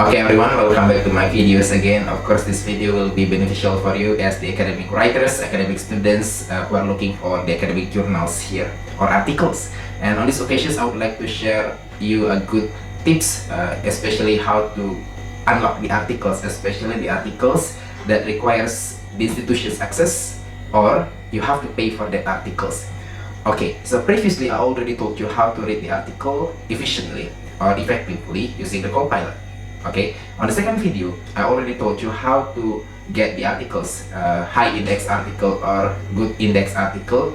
Okay everyone, welcome back to my videos again. Of course, this video will be beneficial for you as the academic writers, academic students who are looking for the academic journals here or articles. And on these occasions, I would like to share you a good tips, especially how to unlock the articles, especially the articles that requires the institution's access or you have to pay for the articles. Okay, so previously I already told you how to read the article efficiently or effectively using the Copilot. Okay, on the second video, I already told you how to get the articles, high index article or good index article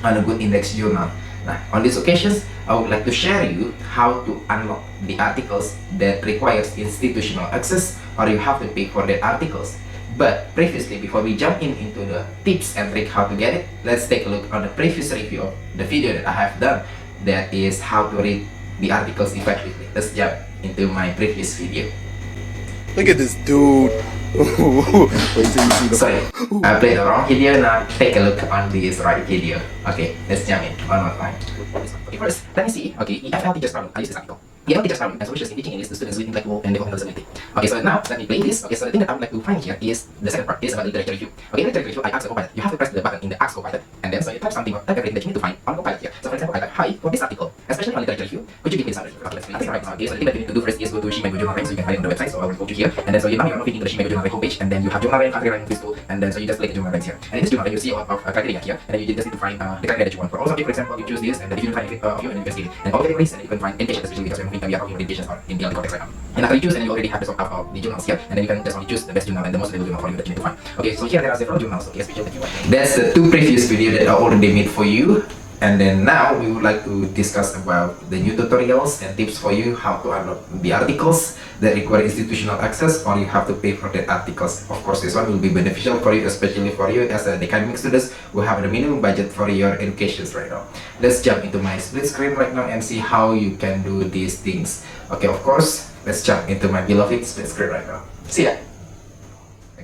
on a good index journal. Now, on these occasions, I would like to share you how to unlock the articles that requires institutional access or you have to pay for the articles. But previously, before we jump into the tips and trick how to get it, let's take a look on the previous review of the video that I have done. That is how to read the articles effectively. Let's jump into my previous video. Look at this dude. Wait till you see the. Sorry, I played the wrong video. Now take a look on this right video. Okay, let's jump in one more time. Okay, first, let me see. Okay, EFL teacher's problem. I use this article. EFL teacher's problem and solutions in teaching English to students with intellectual and developmental disability. Okay, so now let me play this. Okay, so the thing that I would like to find here is the second part is about literature review. Okay, in literature review, I ask the Copilot. You have to press the button in the Ask Copilot, and then so you type something or type everything that you need to find on Copilot here. So for example, I type hi for this article, especially on literature review. Could you give me some review? Okay, let's play this right now. Okay, so the thing that you need to do first is go to Shimago Journal Rank, so you can find it on the website. So I will go to here, and then so now you're navigating to the Shimago Journal Rank homepage, and then you have Journal Rank, country rank, quiz tool, and then so you just click the Journal Ranks here. And in this journal rank, you see a lot of criteria here, and then you just need to find the criteria that you want. For all subject, for example, you choose this, and then if you don't find anything of you, and you investigate it. And all categories, and then you can find education, especially because we're talking about education or in the context right now. And after you choose, and you already have the sort of the journals here, and then you can just only choose the best journal and the most available journal for you that you need to find. Okay, so here there are several journals, okay, especially that you want. That's the two previous videos that I already made for you. And then now we would like to discuss about the new tutorials and tips for you how to unlock the articles that require institutional access or you have to pay for the articles. Of course, this one will be beneficial for you, especially for you as an academic students who have the minimum budget for your educations right now. Let's jump into my split screen right now and see how you can do these things. Okay, of course, let's jump into my beloved split screen right now. See ya.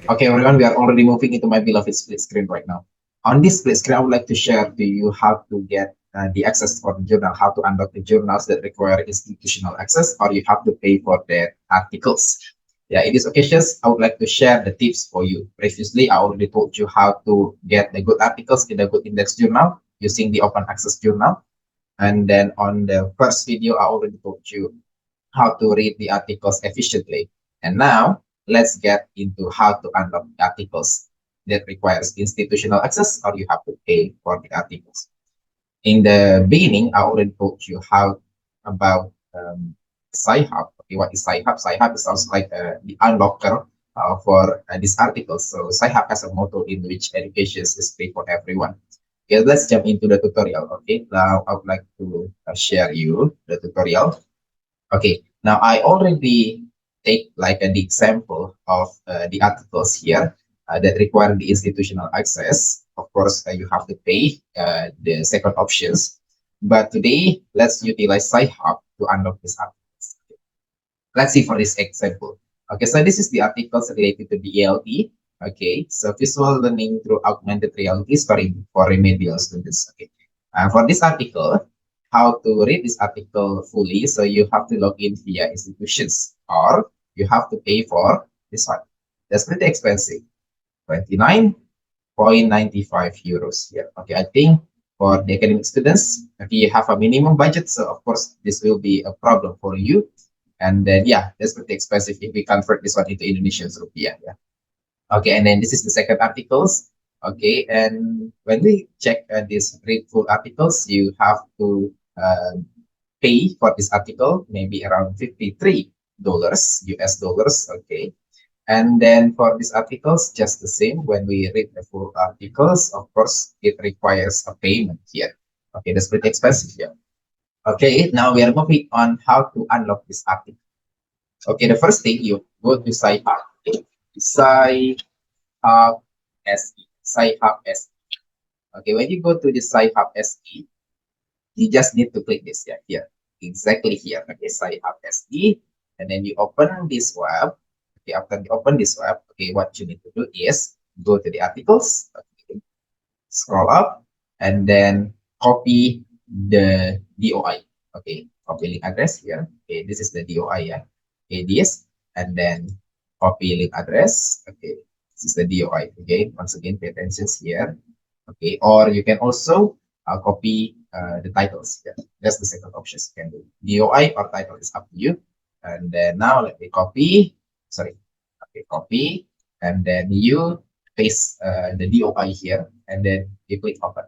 Okay, everyone, we are already moving into my beloved split screen right now. On this split screen, I would like to share to you how to get the access for the journal, how to unlock the journals that require institutional access, or you have to pay for their articles. Yeah, in these occasions, I would like to share the tips for you. Previously, I already told you how to get the good articles in the good index journal using the open access journal. And then on the first video, I already told you how to read the articles efficiently. And now let's get into how to unlock the articles that requires institutional access or you have to pay for the articles. In the beginning, I already told you how about Sci-Hub. Okay, what is Sci-Hub? Sci-Hub sounds like the unlocker for this article. So Sci-Hub has a motto in which education is free for everyone. Okay, let's jump into the tutorial. Okay, now I would like to share you the tutorial. Okay, now I already take like the example of the articles here that require the institutional access. Of course, you have to pay the second options. But today, let's utilize Sci-Hub to unlock these articles. Let's see for this example. Okay, so this is the articles related to the ELT. Okay, so visual learning through augmented reality for remedial students. Okay, for this article, how to read this article fully, so you have to log in via institutions or you have to pay for this one. That's pretty expensive. 29.95 euros here. Okay, I think for the academic students, if you have a minimum budget, so of course this will be a problem for you. And then yeah, that's pretty expensive if we convert this one into Indonesian rupiah. Yeah. Okay, and then this is the second articles. Okay, and when we check these read full articles, you have to pay for this article maybe around $53 US dollars. Okay. And then for these articles, just the same, when we read the full articles, of course, it requires a payment here. Okay, that's pretty expensive here. Okay, now we are moving on how to unlock this article. Okay, the first thing, you go to Sci-Hub. Okay. Sci-Hub SE. Sci-Hub SE. Okay, when you go to the Sci-Hub SE, you just need to click this here. Exactly here. Okay, Sci-Hub SE. And then you open this web. Okay, after you open this web, okay, what you need to do is go to the articles, okay, scroll up, and then copy the DOI. Okay, copy link address here. Okay, this is the DOI. Yeah. Okay, this, and then copy link address. Okay, this is the DOI. Again, once again, pay attention here. Okay, or you can also copy the titles. Yeah, that's the second option you can do. DOI or title is up to you. And then now let me copy. Sorry. Okay, copy, and then you paste the DOI here, and then you click open.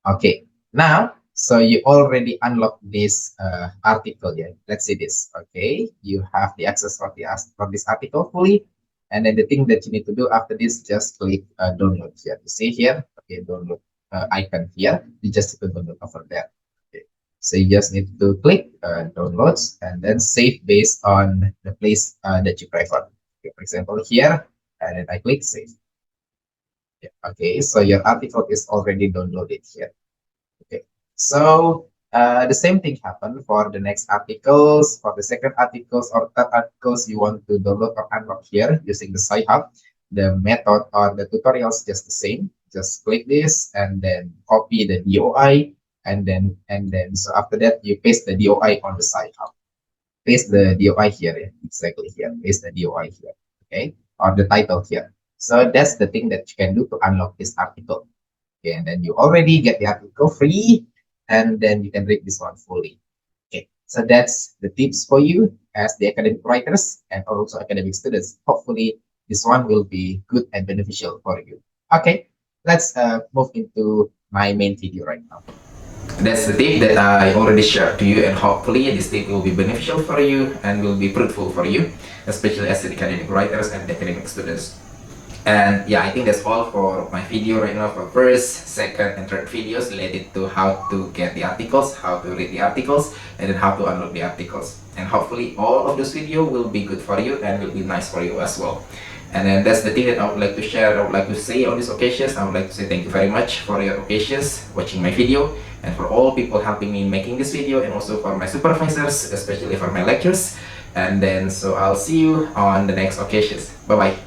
Okay, now so you already unlock this article. Yeah, let's say this. Okay, you have the access of this article fully, and then the thing that you need to do after this, just click download here. You see here, okay, download icon here. You just need to download over there. Okay, so you just need to click downloads and then save based on the place that you prefer. Okay, for example, here, and then I click save. Yeah, okay, so your article is already downloaded here. Okay, so the same thing happened for the next articles, for the second articles or third articles you want to download or unlock here using the Sci-Hub. The method or the tutorials just the same. Just click this and then copy the DOI, and then so after that you paste the DOI on the Sci-Hub. Paste the DOI here, yeah, exactly here. Paste the DOI here, okay, or the title here. So that's the thing that you can do to unlock this article. Okay, and then you already get the article free, and then you can read this one fully. Okay, so that's the tips for you as the academic writers and also academic students. Hopefully, this one will be good and beneficial for you. Okay, let's move into my main video right now. That's the tip that I already shared to you, and hopefully this tip will be beneficial for you and will be fruitful for you, especially as the academic writers and the academic students. And yeah, I think that's all for my video right now for first, second, and third videos related to how to get the articles, how to read the articles, and then how to unlock the articles. And hopefully all of this video will be good for you and will be nice for you as well. And then that's the thing that I would like to share, I would like to say on these occasions. I would like to say thank you very much for your occasions, watching my video, and for all people helping me making this video, and also for my supervisors, especially for my lectures. And then so I'll see you on the next occasions. Bye bye.